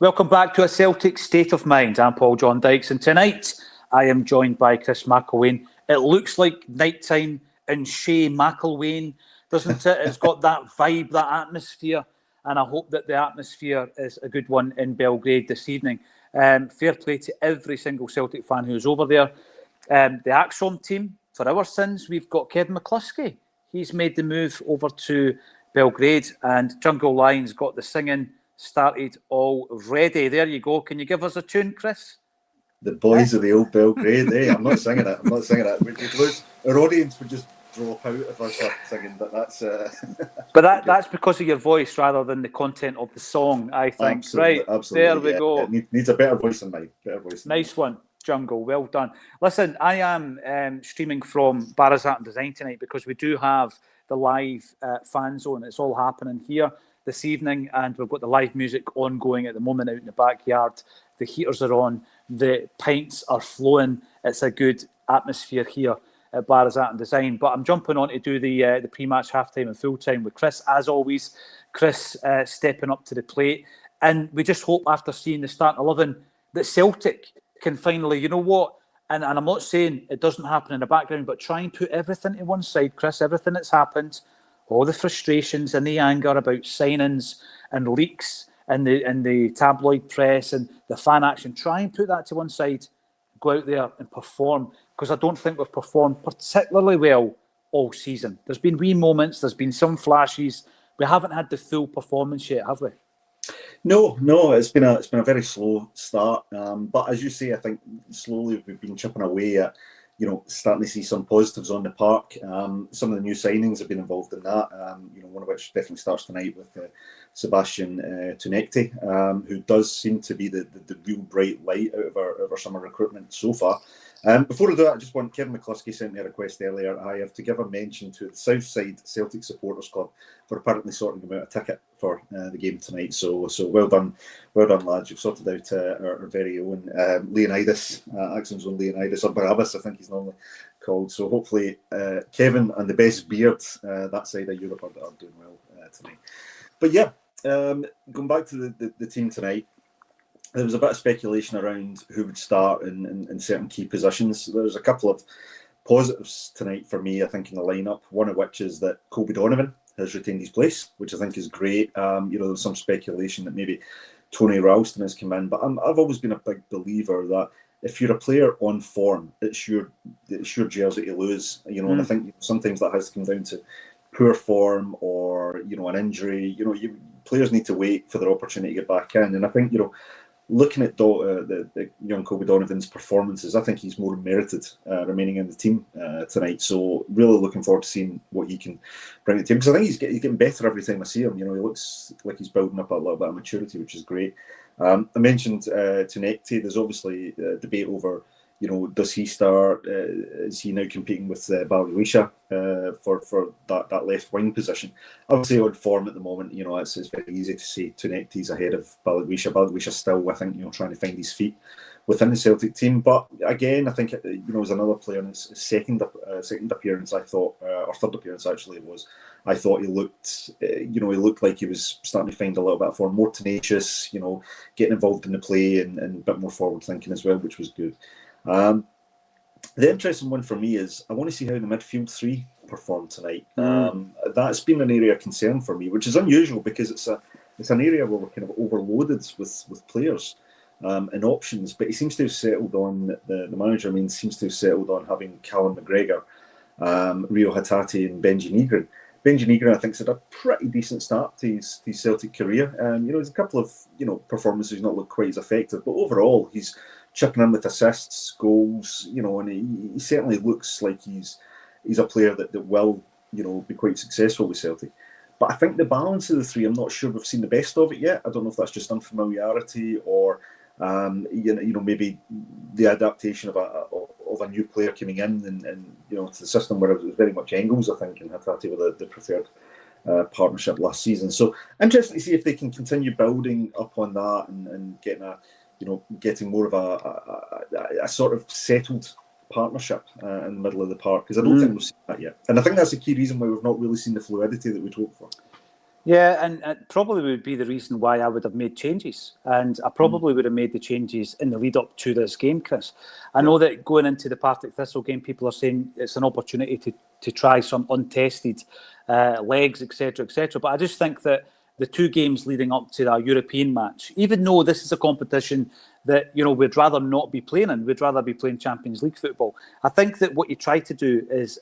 Welcome back to A Celtic State of Mind. I'm Paul John Dykes, and tonight I am joined by Chris McIlwain. It looks like nighttime in Shea McIlwain, doesn't it? It's got that vibe, that atmosphere, and I hope that the atmosphere is a good one in Belgrade this evening. Fair play to every single Celtic fan who's over there. The Acsom team, for our sins, we've got Kevin McCluskey. He's made the move over to Belgrade, and Jungle Lion's got the singing started already. There you go. Can you give us a tune, Chris? The boys of the old Belgrade. I'm not singing it. Our audience would just drop out if I started singing, but that's... But that's because of your voice rather than the content of the song, I think. Absolutely, right, absolutely, there we go. It needs a better voice than mine. Nice one, Jungle. Well done. Listen, I am streaming from Barazat and Design tonight because we do have the live fan zone. It's all happening here this evening, and we've got the live music ongoing at the moment out in the backyard. The heaters are on, the pints are flowing. It's a good atmosphere here at Barazat and Design. But I'm jumping on to do the pre-match, half-time and full-time with Chris. As always, Chris stepping up to the plate. And we just hope, after seeing the starting 11, that Celtic can finally, you know what, and I'm not saying it doesn't happen in the background, but try and put everything to one side, Chris, everything that's happened, all the frustrations and the anger about signings and leaks and the tabloid press and the fan action, try and put that to one side, go out there and perform, because I don't think we've performed particularly well all season. There's been wee moments, there's been some flashes. We haven't had the full performance yet, have we? No, it's been a very slow start. But as you say, I think slowly we've been chipping away at, starting to see some positives on the park. Some of the new signings have been involved in that. One of which definitely starts tonight with Sebastian Tunekti, who does seem to be the real bright light out of our summer recruitment so far. Before I do that, I just want Kieran McCluskey sent me a request earlier. I have to give a mention to the Southside Celtic Supporters Club for apparently sorting them out a ticket for the game tonight. So well done, lads. You've sorted out our very own Leonidas, Acsom's own Leonidas, or Barabbas, I think he's normally called. So hopefully Kevin and the best beard that side of Europe are doing well tonight. But yeah, going back to the team tonight, there was a bit of speculation around who would start in certain key positions. There's a couple of positives tonight for me, I think, in the lineup. One of which is that Kobe Donovan has retained his place, which I think is great. There's some speculation that maybe Tony Ralston has come in, but I've always been a big believer that if you're a player on form, it's your jersey to lose. And I think sometimes that has to come down to poor form or an injury. Players need to wait for their opportunity to get back in, and I think looking at the young Kobe Donovan's performances, I think he's more merited remaining in the team tonight. So really looking forward to seeing what he can bring to the team, because I think he's getting better every time I see him. He looks like he's building up a little bit of maturity, which is great. I mentioned Tunekti. There's obviously debate over, does he start? Is he now competing with Baluisha for that left wing position? Obviously, on form at the moment, it's very easy to say Tunekti's ahead of Baluisha. Baluisha's still, I think, trying to find his feet within the Celtic team. But again, I think as another player in his second appearance, I thought, or third appearance actually it was. I thought he looked like he was starting to find a little bit of form, more tenacious, getting involved in the play and a bit more forward thinking as well, which was good. The interesting one for me is I want to see how the midfield three perform tonight. That's been an area of concern for me, which is unusual because it's an area where we're kind of overloaded with players and options. But he seems to have settled on the manager. Seems to have settled on having Callum McGregor, Rio Hatate, and Benji Negrin. Benji Negrin, I think, has had a pretty decent start to his Celtic career. There's a couple of performances he's not looked quite as effective, but overall he's chipping in with assists, goals, and he certainly looks like he's a player that will, be quite successful with Celtic. But I think the balance of the three, I'm not sure we've seen the best of it yet. I don't know if that's just unfamiliarity or, maybe the adaptation of a new player coming in and to the system where it was very much Engels, I think, and Hatate were the preferred partnership last season. So interesting to see if they can continue building up on that and getting more of a sort of settled partnership in the middle of the park, because I don't think we've seen that yet. And I think that's the key reason why we've not really seen the fluidity that we'd hoped for. Yeah, and it probably would be the reason why I would have made changes. And I probably would have made the changes in the lead up to this game, Chris. I know that going into the Partick Thistle game, people are saying it's an opportunity to try some untested legs, etc., etc. But I just think that the two games leading up to our European match, even though this is a competition that we'd rather not be playing in, we'd rather be playing Champions League football. I think that what you try to do is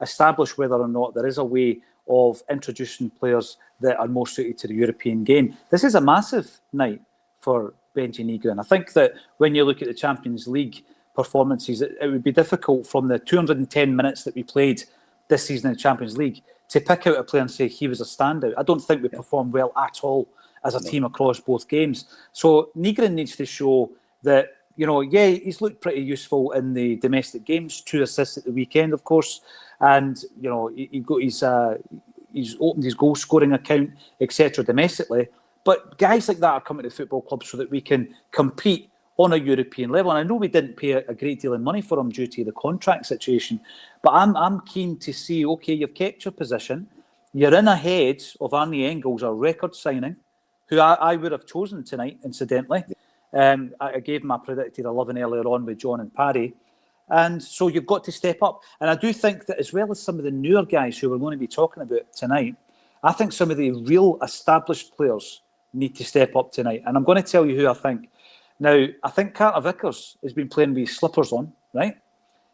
establish whether or not there is a way of introducing players that are more suited to the European game. This is a massive night for Benji Negrin. I think that when you look at the Champions League performances, it would be difficult from the 210 minutes that we played this season in the Champions League to pick out a player and say he was a standout. I don't think we performed well at all as a team across both games. So Negrin needs to show that, he's looked pretty useful in the domestic games, 2 assists at the weekend, of course. And, he got he's opened his goal scoring account, etc. domestically. But guys like that are coming to football clubs so that we can compete on a European level. And I know we didn't pay a great deal of money for him due to the contract situation, but I'm keen to see, okay, you've kept your position. You're in ahead of Arnie Engels, a record signing, who I would have chosen tonight, incidentally. I gave him a predicted 11 earlier on with John and Paddy. And so you've got to step up. And I do think that as well as some of the newer guys who we're going to be talking about tonight, I think some of the real established players need to step up tonight. And I'm going to tell you who I think. Now, I think Carter Vickers has been playing with his slippers on, right?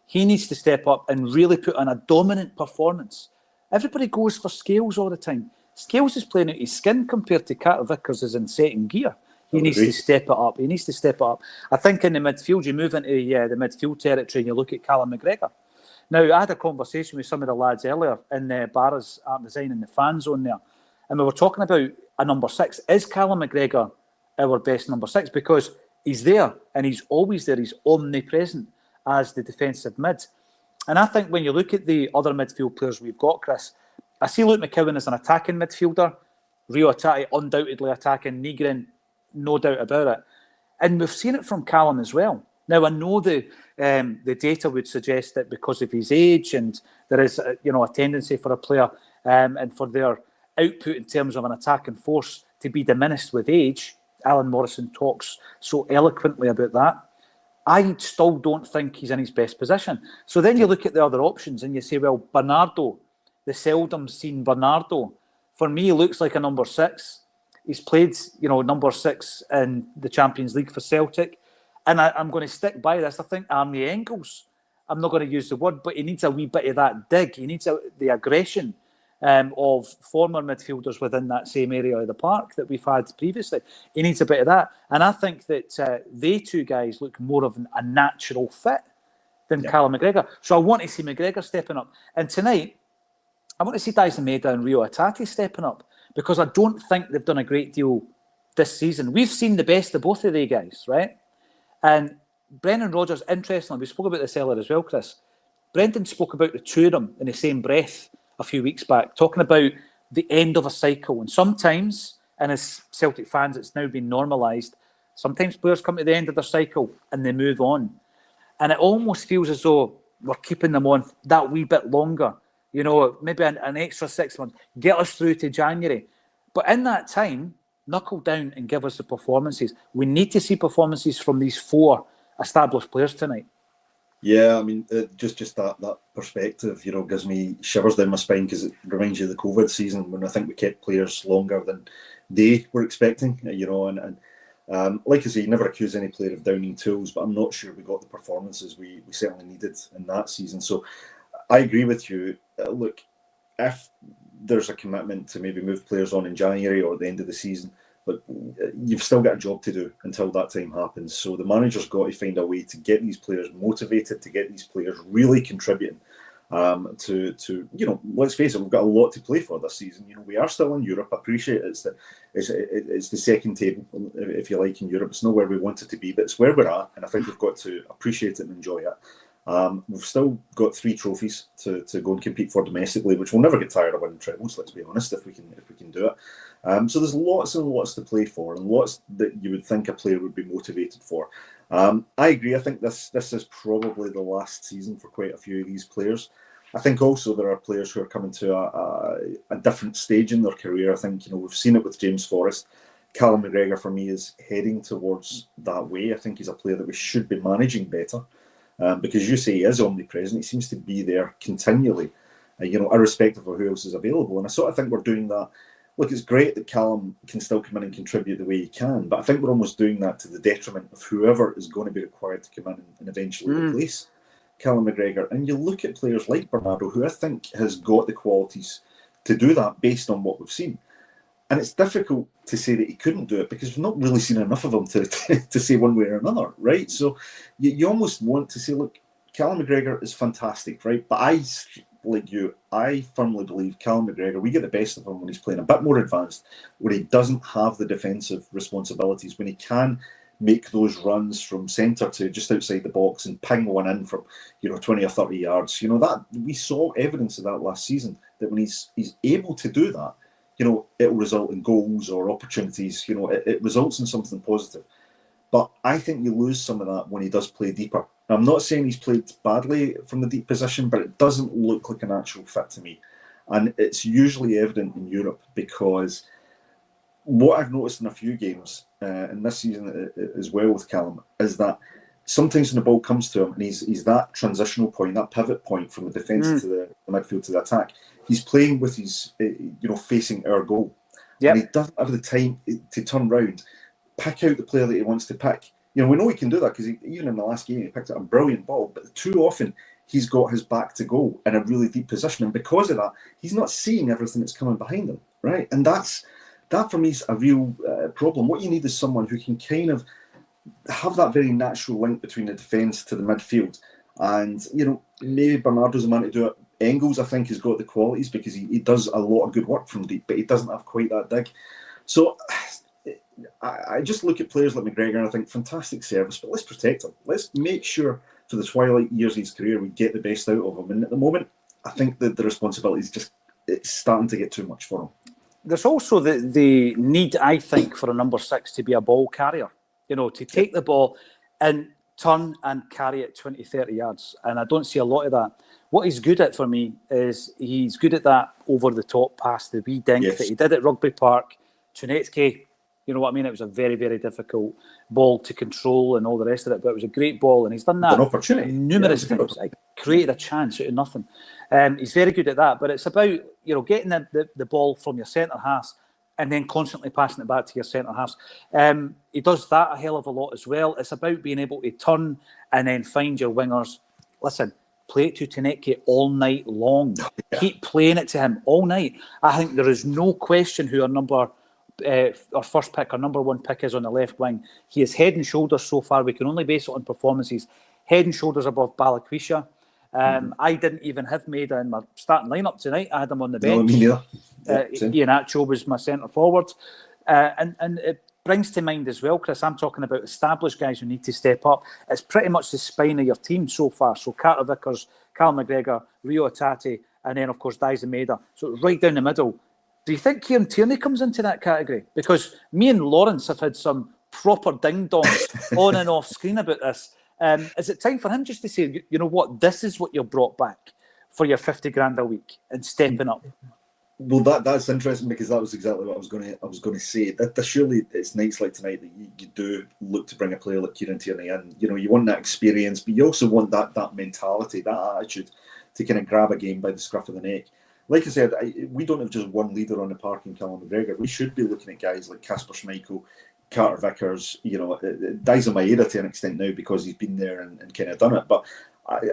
He needs to step up and really put on a dominant performance. Everybody goes for Scales all the time. Scales is playing out his skin compared to Carter Vickers is in second gear. He needs to step it up. He needs to step it up. I think in the midfield, you move into the midfield territory and you look at Callum McGregor. Now, I had a conversation with some of the lads earlier in Barra's art design in the fan zone there, and we were talking about a number 6. Is Callum McGregor our best number 6? Because he's there and he's always there. He's omnipresent as the defensive mid. And I think when you look at the other midfield players we've got, Chris, I see Luke McCowan as an attacking midfielder, Rio Atati undoubtedly attacking, Negrin, no doubt about it. And we've seen it from Callum as well. Now, I know the data would suggest that because of his age and there is a tendency for a player and for their output in terms of an attacking force to be diminished with age. Alan Morrison talks so eloquently about that. I still don't think he's in his best position. So then you look at the other options and you say, well, Bernardo, the seldom seen Bernardo, for me, looks like a number 6. He's played, number 6 in the Champions League for Celtic. And I'm going to stick by this. I think Arnie Engels, I'm not going to use the word, but he needs a wee bit of that dig. He needs the aggression of former midfielders within that same area of the park that we've had previously. He needs a bit of that. And I think that they two guys look more of a natural fit than Callum McGregor. So I want to see McGregor stepping up. And tonight, I want to see Dyson Maeda and Rio Atati stepping up, because I don't think they've done a great deal this season. We've seen the best of both of the guys, right? And Brendan Rodgers, interestingly, we spoke about this earlier as well, Chris. Brendan spoke about the two of them in the same breath a few weeks back, talking about the end of a cycle. And sometimes, and as Celtic fans, it's now been normalised, sometimes players come to the end of their cycle and they move on. And it almost feels as though we're keeping them on that wee bit longer. Maybe an extra 6 months, get us through to January. But in that time, knuckle down and give us the performances. We need to see performances from these 4 established players tonight. Yeah, I mean, just that perspective, gives me shivers down my spine, because it reminds you of the COVID season when I think we kept players longer than they were expecting, and like I say, you never accuse any player of downing tools, but I'm not sure we got the performances we certainly needed in that season. So I agree with you. Look, if there's a commitment to maybe move players on in January or at the end of the season, but you've still got a job to do until that time happens. So the manager's got to find a way to get these players motivated, to get these players really contributing to let's face it, we've got a lot to play for this season. We are still in Europe. I appreciate it's the second table, if you like, in Europe. It's not where we wanted to be, but it's where we're at, and I think we've got to appreciate it and enjoy it. We've still got 3 trophies to go and compete for domestically, which we'll never get tired of winning trebles, let's be honest, if we can do it. So there's lots and lots to play for, and lots that you would think a player would be motivated for. I agree. I think this is probably the last season for quite a few of these players. I think also there are players who are coming to a different stage in their career. I think, we've seen it with James Forrest. Callum McGregor, for me, is heading towards that way. I think he's a player that we should be managing better. Because you say he is omnipresent, he seems to be there continually, irrespective of who else is available. And I sort of think we're doing that. Look, it's great that Callum can still come in and contribute the way he can, but I think we're almost doing that to the detriment of whoever is going to be required to come in and eventually replace Callum McGregor. And you look at players like Bernardo, who I think has got the qualities to do that based on what we've seen. And it's difficult to say that he couldn't do it because we've not really seen enough of him to say one way or another, right? So you almost want to say, look, Callum McGregor is fantastic, right? But I firmly believe Callum McGregor, we get the best of him when he's playing a bit more advanced, where he doesn't have the defensive responsibilities, when he can make those runs from centre to just outside the box and ping one in from 20 or 30 yards. That we saw evidence of that last season, that when he's able to do that, it'll result in goals or opportunities. It results in something positive. But I think you lose some of that when he does play deeper. Now, I'm not saying he's played badly from the deep position, but it doesn't look like an actual fit to me. And it's usually evident in Europe, because what I've noticed in a few games, and this season as well with Callum, is that sometimes when the ball comes to him and he's that transitional point, that pivot point from the defence to the midfield to the attack, he's playing with his, facing our goal. Yep. And he doesn't have the time to turn round, pick out the player that he wants to pick. We know he can do that because even in the last game, he picked up a brilliant ball, but too often he's got his back to goal in a really deep position. And because of that, he's not seeing everything that's coming behind him, right? And that for me is a real problem. What you need is someone who can kind of have that very natural link between the defence to the midfield. And, maybe Bernardo's the man to do it. Engels, I think, has got the qualities because he does a lot of good work from deep, but he doesn't have quite that dig. So I just look at players like McGregor and I think, fantastic service, but let's protect him. Let's make sure for the twilight years of his career we get the best out of him. And at the moment, I think that the responsibility is it's starting to get too much for him. There's also the need, I think, for a number 6 to be a ball carrier, to take the ball and turn and carry it 20, 30 yards. And I don't see a lot of that. What he's good at for me is he's good at that over-the-top pass, the wee dink that he did at Rugby Park. Chunetsky, you know what I mean? It was a very, very difficult ball to control and all the rest of it, but it was a great ball, and he's done that numerous times. It created a chance out of nothing. He's very good at that, but it's about getting the ball from your centre half and then constantly passing it back to your centre halves. He does that a hell of a lot as well. It's about being able to turn and then find your wingers. Listen, play it to Taneke all night long. Yeah. Keep playing it to him all night. I think there is no question who our first pick, our number 1 pick is on the left wing. He is head and shoulders so far. We can only base it on performances. Head and shoulders above Balakwisha. I didn't even have Maida in my starting lineup tonight. I had him on the bench. No, me neither. Ian Acsom was my centre forward. And it brings to mind as well, Chris, I'm talking about established guys who need to step up. It's pretty much the spine of your team so far. So Carter Vickers, Callum McGregor, Rio Atati, and then, of course, Dyson Maida. So right down the middle. Do you think Kieran Tierney comes into that category? Because me and Lawrence have had some proper ding-dongs on and off screen about this. Is it time for him just to say, you know what, this is what you're brought back for your 50 grand a week and stepping up? Well, that's interesting because that was exactly what I was going to say. That surely it's nights like tonight that you do look to bring a player like Kieran Tierney in. You want that experience, but you also want that mentality, that attitude to kind of grab a game by the scruff of the neck. Like I said, we don't have just one leader on the park in Callum McGregor. We should be looking at guys like Kasper Schmeichel, Carter Vickers, Dyson Maeda to an extent now because he's been there and kind of done it. But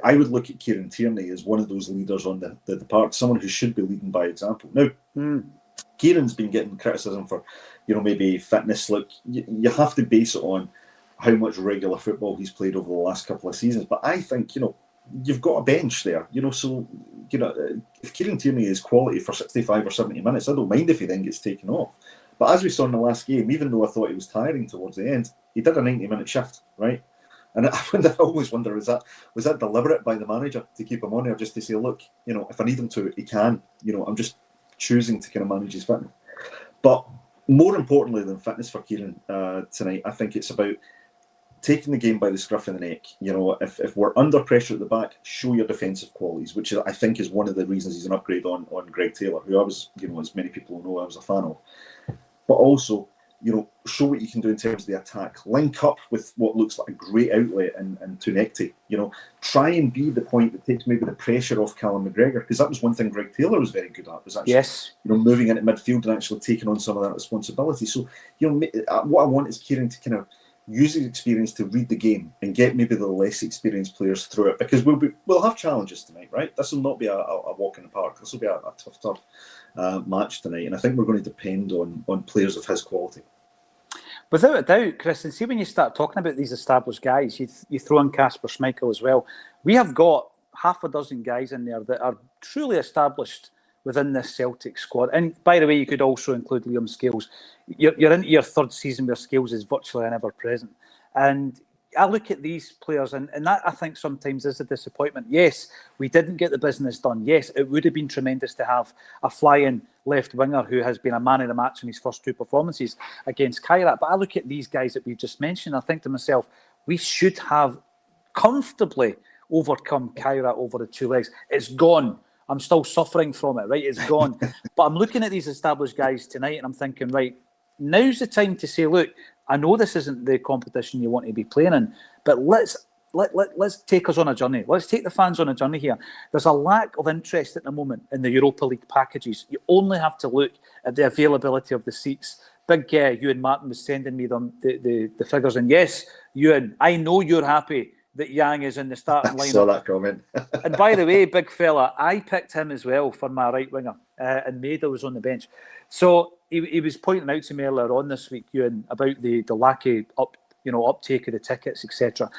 I would look at Kieran Tierney as one of those leaders on the park, someone who should be leading by example. Now, Kieran's been getting criticism for, maybe fitness. Look, you have to base it on how much regular football he's played over the last couple of seasons. But I think, you've got a bench there, so, if Kieran Tierney is quality for 65 or 70 minutes, I don't mind if he then gets taken off. But as we saw in the last game, even though I thought he was tiring towards the end, he did a 90-minute shift, right? And I always wonder, was that deliberate by the manager to keep him on there, just to say, look, if I need him to, he can. I'm just choosing to kind of manage his fitness. But more importantly than fitness for Kieran tonight, I think it's about taking the game by the scruff of the neck. You know, if we're under pressure at the back, show your defensive qualities, which I think is one of the reasons he's an upgrade on Greg Taylor, who I was, you know, as many people know, I was a fan of. But also, you know, show what you can do in terms of the attack. Link up with what looks like a great outlet in Tunekti. You know, try and be the point that takes maybe the pressure off Callum McGregor, because that was one thing Greg Taylor was very good at, was actually, you know, moving into midfield and actually taking on some of that responsibility. So, you know, what I want is Kieran to kind of use his experience to read the game and get maybe the less experienced players through it, because we'll have challenges tonight, right? This will not be a walk in the park. This will be a tough match tonight, and I think we're going to depend on players of his quality. Without a doubt, Chris, and see when you start talking about these established guys, you throw in Kasper Schmeichel as well. We have got half a dozen guys in there that are truly established within this Celtic squad. And by the way, you could also include Liam Scales. You're into your third season where Scales is virtually never present. And I look at these players, and that I think sometimes is a disappointment. Yes, we didn't get the business done. Yes, it would have been tremendous to have a fly-in left winger who has been a man of the match in his first two performances against Kairat. But I look at these guys that we've just mentioned, I think to myself, we should have comfortably overcome Kairat over the two legs. It's gone. I'm still suffering from it, right? It's gone. But I'm looking at these established guys tonight and I'm thinking, right, now's the time to say, look, I know this isn't the competition you want to be playing in, but let's take us on a journey. Let's take the fans on a journey here. There's a lack of interest at the moment in the Europa League packages. You only have to look at the availability of the seats. Big Ewan Martin was sending me the figures, and yes, Ewan, I know you're happy that Yang is in the starting lineup. I saw that comment. And by the way, big fella, I picked him as well for my right winger, and Maida was on the bench. So he was pointing out to me earlier on this week, Ewan, about the lack of uptake of the tickets, etc.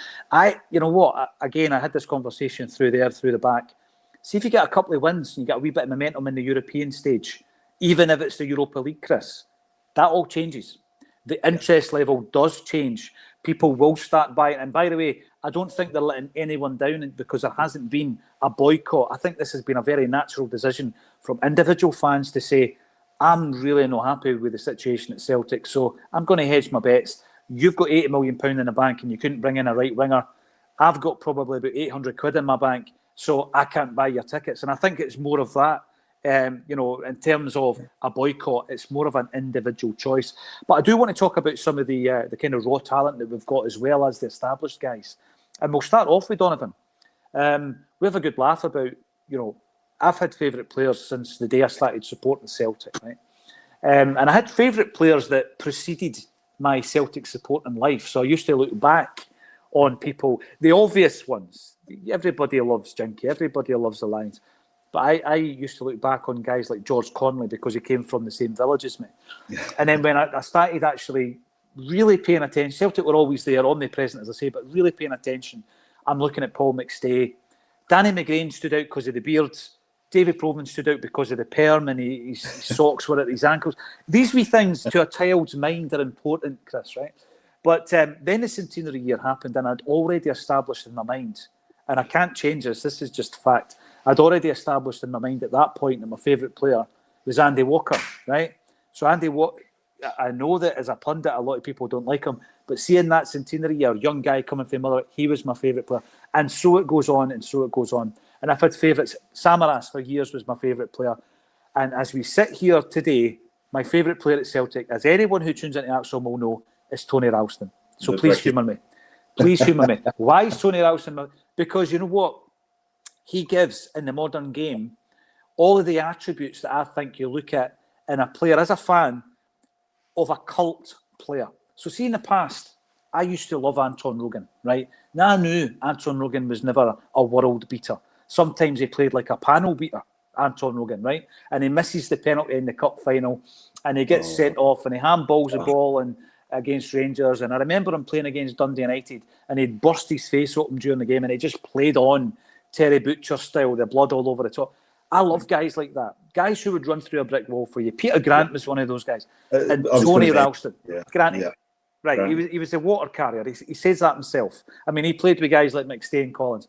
You know what? Again, I had this conversation through the back. See if you get a couple of wins and you get a wee bit of momentum in the European stage, even if it's the Europa League, Chris, that all changes. The interest level does change. People will start buying. And by the way, I don't think they're letting anyone down because there hasn't been a boycott. I think this has been a very natural decision from individual fans to say, I'm really not happy with the situation at Celtic, so I'm going to hedge my bets. You've got £80 million in the bank and you couldn't bring in a right winger. I've got probably about £800 in my bank, so I can't buy your tickets. And I think it's more of that. In terms of a boycott, it's more of an individual choice. But I do want to talk about some of the kind of raw talent that we've got as well as the established guys. And we'll start off with Donovan. We have a good laugh about, I've had favourite players since the day I started supporting Celtic, right? And I had favourite players that preceded my Celtic support in life. So I used to look back on people, the obvious ones. Everybody loves Jinky, everybody loves the Lions. But I used to look back on guys like George Conley because he came from the same village as me. And then when I started actually really paying attention, Celtic were always there, omnipresent, as I say, but really paying attention. I'm looking at Paul McStay. Danny McGrain stood out because of the beards. David Provan stood out because of the perm and his socks were at his ankles. These wee things to a child's mind are important, Chris, right? But then the centenary year happened and I'd already established in my mind, and I can't change this is just fact, I'd already established in my mind at that point that my favourite player was Andy Walker, right? So Andy Walker, I know that as a pundit, a lot of people don't like him, but seeing that centenary year, young guy coming from Motherwell, he was my favourite player. And so it goes on, and so it goes on. And I've had favourites. Samaras for years was my favourite player. And as we sit here today, my favourite player at Celtic, as anyone who tunes into Acsom will know, is Tony Ralston. So please humour me. Please humour me. Why is Tony Ralston? Because you know what? He gives, in the modern game, all of the attributes that I think you look at in a player, as a fan, of a cult player. So see, in the past, I used to love Anton Rogan, right? Now I knew Anton Rogan was never a world beater. Sometimes he played like a panel beater, Anton Rogan, right? And he misses the penalty in the cup final and he gets sent off and he handballs the ball and against Rangers. And I remember him playing against Dundee United and he'd burst his face open during the game and he just played on Terry Butcher style, the blood all over the top. I love guys like that. Guys who would run through a brick wall for you. Peter Grant was one of those guys. And Tony Ralston. Grant, right, Grant. He was a water carrier. He says that himself. I mean, he played with guys like McStay and Collins.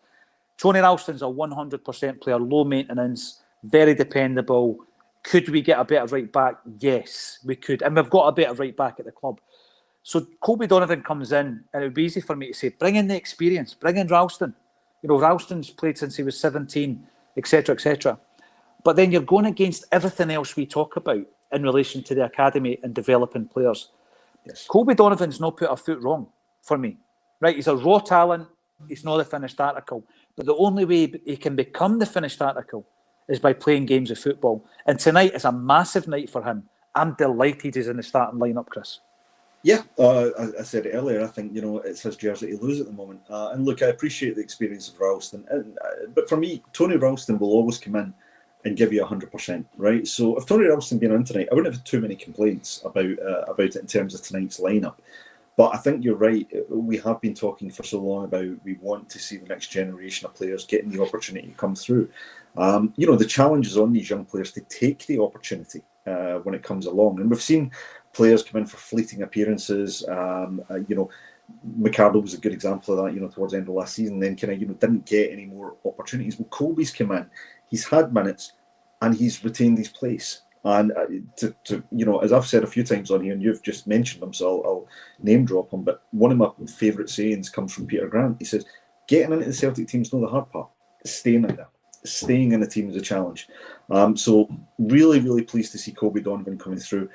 Tony Ralston's a 100% player, low maintenance, very dependable. Could we get a better right back? Yes, we could. And we've got a better right back at the club. So Colby Donovan comes in, and it would be easy for me to say, bring in the experience, bring in Ralston. Ralston's played since he was 17, etc., etc. But then you're going against everything else we talk about in relation to the academy and developing players. Yes. Colby Donovan's not put a foot wrong for me. Right? He's a raw talent. He's not the finished article. But the only way he can become the finished article is by playing games of football. And tonight is a massive night for him. I'm delighted he's in the starting lineup, Chris. Yeah, I said it earlier. I think it's his jersey to lose at the moment. And look, I appreciate the experience of Ralston, but for me, Tony Ralston will always come in and give you 100%, right? So if Tony Ralston been in tonight, I wouldn't have too many complaints about it in terms of tonight's lineup. But I think you're right. We have been talking for so long about we want to see the next generation of players getting the opportunity to come through. The challenge is on these young players to take the opportunity when it comes along, and we've seen players come in for fleeting appearances. McCardle was a good example of that. Towards the end of last season, then didn't get any more opportunities. Well, Colby's come in, he's had minutes, and he's retained his place. And as I've said a few times on here, and you've just mentioned him, so I'll name drop him. But one of my favourite sayings comes from Peter Grant. He says, "Getting into the Celtic team's not the hard part. Staying in there. Staying in the team is a challenge." So really, really pleased to see Colby Donovan coming through.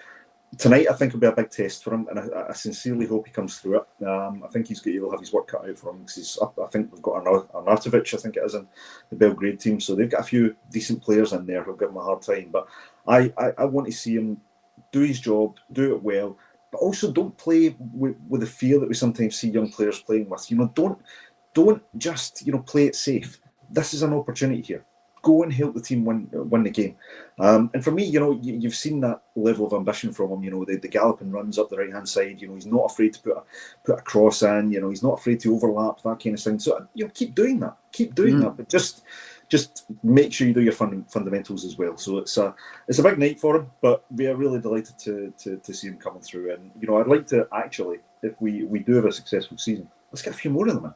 Tonight, I think, will be a big test for him, and I sincerely hope he comes through it. I think he'll have his work cut out for him, because I think we've got Arnautovic, I think it is, in the Belgrade team, so they've got a few decent players in there who'll give him a hard time. But I want to see him do his job, do it well, but also don't play with the fear that we sometimes see young players playing with. Don't just play it safe. This is an opportunity here. Go and help the team win the game. And for me, you've seen that level of ambition from him. The galloping runs up the right hand side. He's not afraid to put a cross in. He's not afraid to overlap, that kind of thing. So keep doing that. Keep doing that. But just make sure you do your fundamentals as well. So it's a big night for him. But we are really delighted to see him coming through. And I'd like to actually, if we do have a successful season, let's get a few more of them in.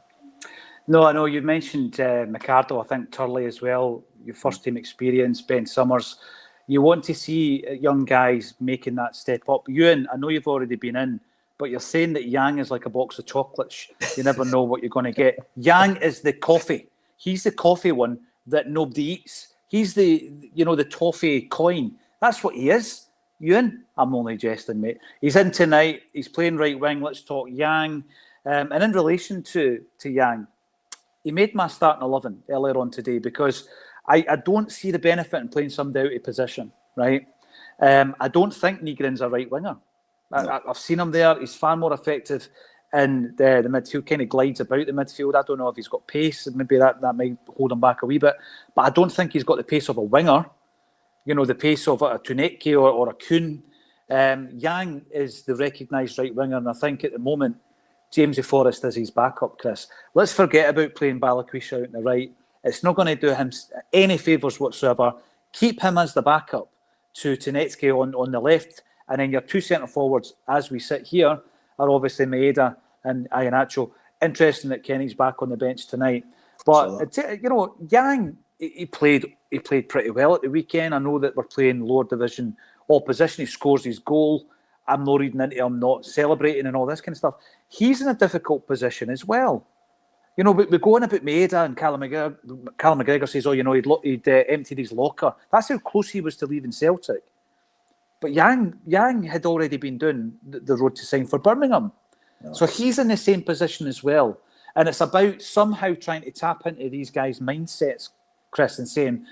No, I know you mentioned McCardle, I think Turley as well, your first team experience, Ben Summers. You want to see young guys making that step up. Ewan, I know you've already been in, but you're saying that Yang is like a box of chocolates. You never know what you're going to get. Yang is the coffee. He's the coffee one that nobody eats. He's the toffee coin. That's what he is. Ewan, I'm only jesting, mate. He's in tonight. He's playing right wing. Let's talk Yang. And in relation to Yang, he made my starting 11 earlier on today, because I don't see the benefit in playing somebody out of position, right? I don't think Nygren's a right winger. No. I've seen him there. He's far more effective in the midfield, kind of glides about the midfield. I don't know if he's got pace, and maybe that might hold him back a wee bit. But I don't think he's got the pace of a winger, the pace of a Tunecki or a Kuhn. Yang is the recognised right winger, and I think at the moment, Jamesy Forrest is his backup, Chris. Let's forget about playing Balikwisha out on the right. It's not going to do him any favours whatsoever. Keep him as the backup to Tunecki on the left, and then your two centre forwards, as we sit here, are obviously Maeda and Iheanacho. Interesting that Kenny's back on the bench tonight. But Yang, he played pretty well at the weekend. I know that we're playing lower division opposition. He scores his goal. I'm not reading into him not celebrating and all this kind of stuff. He's in a difficult position as well. We're going about Maeda, and Callum McGregor says, he'd emptied his locker. That's how close he was to leaving Celtic. But Yang had already been doing the road to sign for Birmingham. Nice. So he's in the same position as well. And it's about somehow trying to tap into these guys' mindsets, Chris, and saying,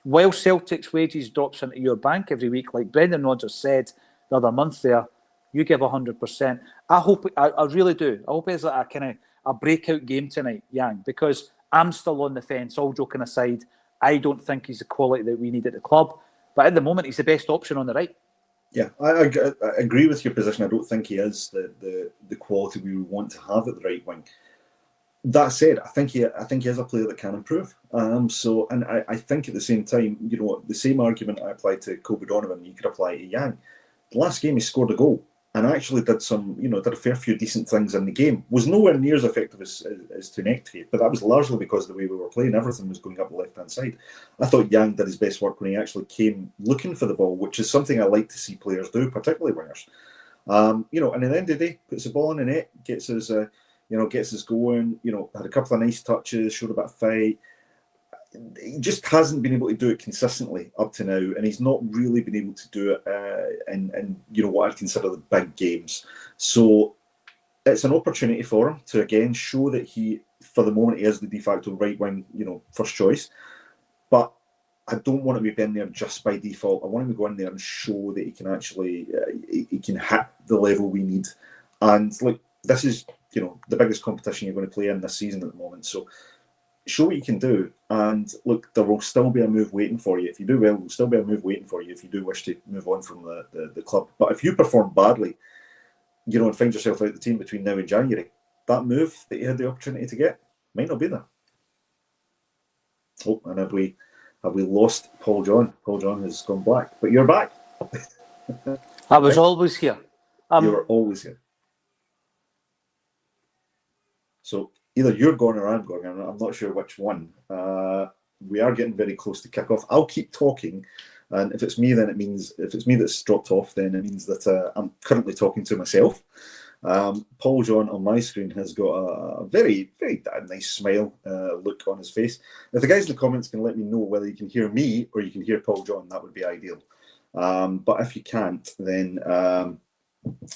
while Celtic's wages drops into your bank every week, like Brendan Rodgers said the other month there, you give 100%. I really do. I hope it's like a breakout game tonight, Yang, because I'm still on the fence, all joking aside. I don't think he's the quality that we need at the club. But at the moment, he's the best option on the right. Yeah, I agree with your position. I don't think he is the quality we would want to have at the right wing. That said, I think he is a player that can improve. I think at the same time, the same argument I applied to Colby Donovan, you could apply to Yang. The last game he scored a goal and actually did a fair few decent things in the game. Was nowhere near as effective as Tunecki, but that was largely because of the way we were playing. Everything was going up the left-hand side. I thought Yang did his best work when he actually came looking for the ball, which is something I like to see players do, particularly wingers. You know, and at the end of the day, puts the ball in the net, gets us, gets us going. You know, had a couple of nice touches, showed a bit of fight. He just hasn't been able to do it consistently up to now, and he's not really been able to do it in you know, what I'd consider the big games. So it's an opportunity for him to again show that he, for the moment, he is the de facto right wing, you know, first choice. But I don't want him to be in there just by default. I want him to go in there and show that he can actually he can hit the level we need. And like, this is, you know, the biggest competition you're going to play in this season at the moment. So show what you can do, and look, there will still be a move waiting for you. If you do well, there'll still be a move waiting for you if you do wish to move on from the club. But if you perform badly, you know, and find yourself out the team between now and January, that move that you had the opportunity to get might not be there. Oh, and have we lost Paul John? Paul John has gone black, but you're back. I was always here. You were always here. So either you're gone or I'm going. I'm not sure which one. We are getting very close to kick off. I'll keep talking, and if it's me, then it means, if it's me that's dropped off, then it means that I'm currently talking to myself. Paul John on my screen has got a very, very nice smile look on his face. If the guys in the comments can let me know whether you can hear me or you can hear Paul John, that would be ideal. But if you can't, then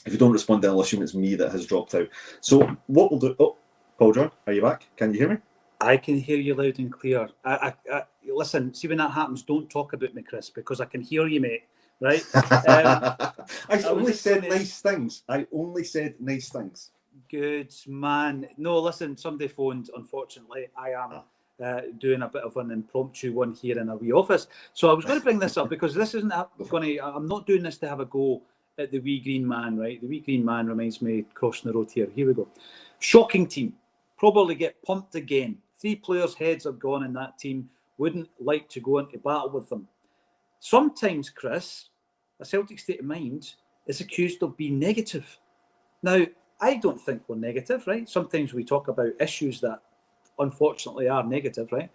if you don't respond, then I'll assume it's me that has dropped out. So what we'll do... Oh, Paul John, are you back? Can you hear me? I can hear you loud and clear. I listen, see, when that happens, don't talk about me, Chris, because I can hear you, mate. Right? I only said nice things. I only said nice things. Good man. No, listen, somebody phoned, unfortunately. I am doing a bit of an impromptu one here in a wee office. So I was going to bring this up because this isn't going to... I'm not doing this to have a go at the wee green man, right? The wee green man reminds me, crossing the road here. Here we go. Shocking team. Probably get pumped again. 3 players' heads have gone in that team. Wouldn't like to go into battle with them. Sometimes, Chris, a Celtic state of mind is accused of being negative. Now, I don't think we're negative, right? Sometimes we talk about issues that unfortunately are negative, right?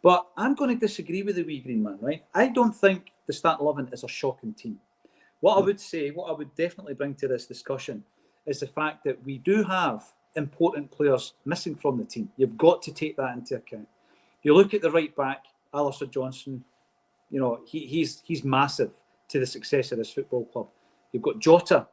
But I'm going to disagree with the wee green man, right? I don't think the starting 11 is a shocking team. What I would say, what I would definitely bring to this discussion is the fact that we do have important players missing from the team. You've got to take that into account. You look at the right back, Alistair Johnston, you know, he's massive to the success of this football club. You've got Jota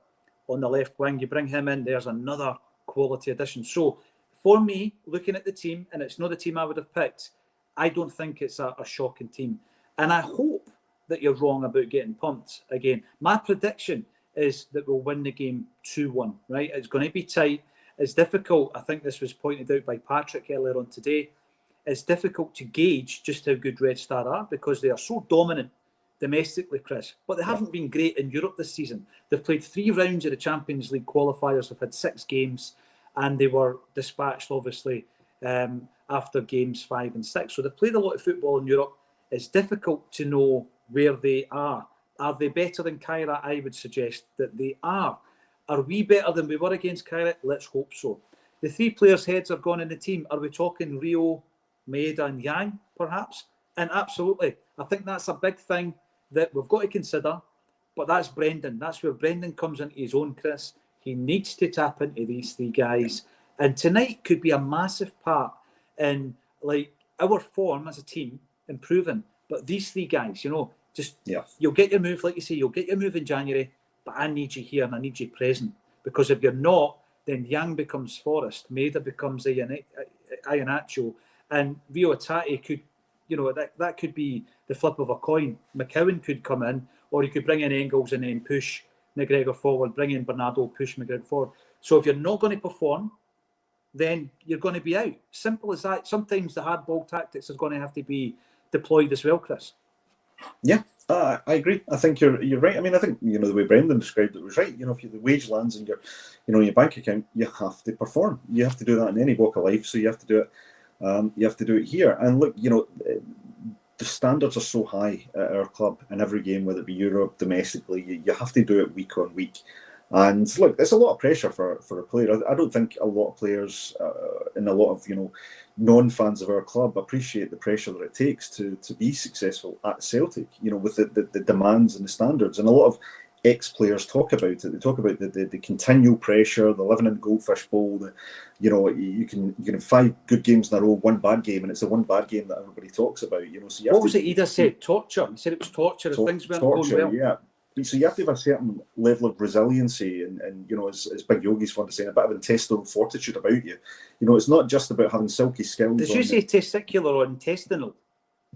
on the left wing. You bring him in, there's another quality addition. So for me, looking at the team, and it's not the team I would have picked, I don't think it's a shocking team. And I hope that you're wrong about getting pumped again. My prediction is that we'll win the game 2-1, right? It's going to be tight. It's difficult. I think this was pointed out by Patrick earlier on today. It's difficult to gauge just how good Red Star are because they are so dominant domestically, Chris. But they haven't been great in Europe this season. They've played 3 rounds of the Champions League qualifiers. They've had 6 games, and they were dispatched, obviously, after games 5 and 6. So they've played a lot of football in Europe. It's difficult to know where they are. Are they better than Kyra? I would suggest that they are. Are we better than we were against Kyra? Let's hope so. The 3 players' heads have gone in the team. Are we talking Rio, Maeda and Yang, perhaps? And absolutely. I think that's a big thing that we've got to consider. But that's Brendan. That's where Brendan comes into his own, Chris. He needs to tap into these 3 guys. And tonight could be a massive part in like our form as a team improving. But these 3 guys, you know, just you'll get your move, like you say, you'll get your move in January. But I need you here and I need you present. Because if you're not, then Yang becomes Forrest, Maeda becomes Iheanacho, and Rio Hatate could, you know, that could be the flip of a coin. McCowan could come in, or you could bring in Engels and then push McGregor forward, bring in Bernardo, push McGregor forward. So if you're not going to perform, then you're going to be out. Simple as that. Sometimes the hardball tactics is going to have to be deployed as well, Chris. Yeah, I agree. I think you're right. I mean, I think, you know, the way Brendan described it was right. You know, if the wage lands in your, you know, your bank account, you have to perform. You have to do that in any walk of life. So you have to do it. You have to do it here. And look, you know, the standards are so high at our club in every game, whether it be Europe, domestically. You have to do it week on week. And look, it's a lot of pressure for a player. I don't think a lot of players and a lot of, you know, non-fans of our club appreciate the pressure that it takes to be successful at Celtic, you know, with the demands and the standards. And a lot of ex-players talk about it. They talk about the continual pressure, the living in the goldfish bowl. You can have 5 good games in a row, 1 bad game, and it's the 1 bad game that everybody talks about. So what was it Ida said? Torture. He said it was torture if things weren't going well. Yeah. So you have to have a certain level of resiliency, and as Big Yogi's fond of saying, a bit of intestinal fortitude about you. It's not just about having silky skills. Did you say testicular or intestinal?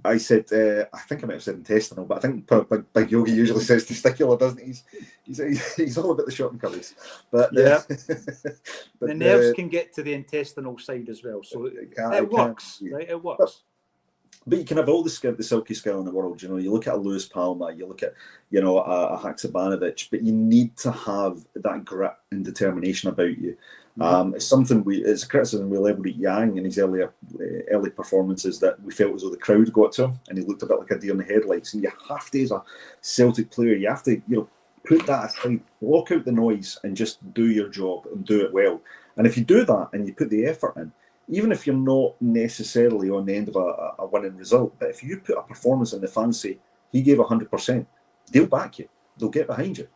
I said, I think I might have said intestinal, but I think Big Yogi usually says testicular, doesn't he? He's all about the short and curlies. But yeah, but the nerves can get to the intestinal side as well, so it works, right? It works. But you can have all the silky skill in the world. You look at a Lewis Palmer, you look at a Haksabanovic, but you need to have that grit and determination about you. It's a criticism we levelled at Yang in his early performances, that we felt as though the crowd got to him and he looked a bit like a deer in the headlights. And you have to, as a Celtic player, you have to put that aside, block out the noise, and just do your job and do it well. And if you do that and you put the effort in, even if you're not necessarily on the end of a winning result, but if you put a performance in, the fans say he gave 100%, they'll back you. They'll get behind you,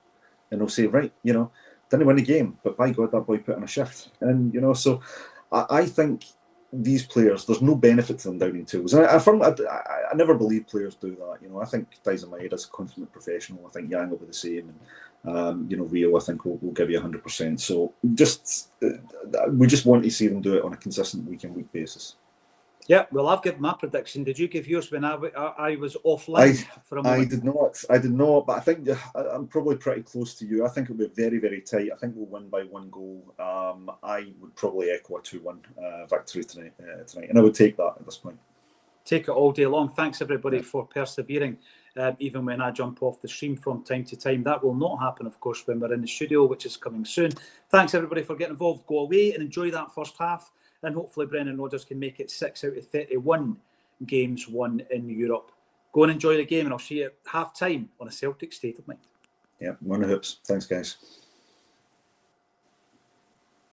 and they'll say, right, didn't win the game, but by God, that boy put in a shift. And so I think these players, there's no benefit to them downing tools. And I never believe players do that. I think Daizen Maeda is a consummate professional. I think Yang will be the same. And Rio, I think, will give you 100%. So we just want to see them do it on a consistent week-in-week basis. Yeah, well, I've given my prediction. Did you give yours when I was offline for a moment? I did not, but I think I'm probably pretty close to you. I think it'll be very, very tight. I think we'll win by 1 goal. I would probably echo a 2-1 victory tonight, and I would take that at this point. Take it all day long. Thanks, everybody, for persevering, even when I jump off the stream from time to time. That will not happen, of course, when we're in the studio, which is coming soon. Thanks, everybody, for getting involved. Go away and enjoy that first half. And hopefully Brendan Rodgers can make it 6 out of 31 games won in Europe. Go and enjoy the game, and I'll see you at half-time on a Celtic State of Mind. Yeah, one of the hoops. Thanks, guys.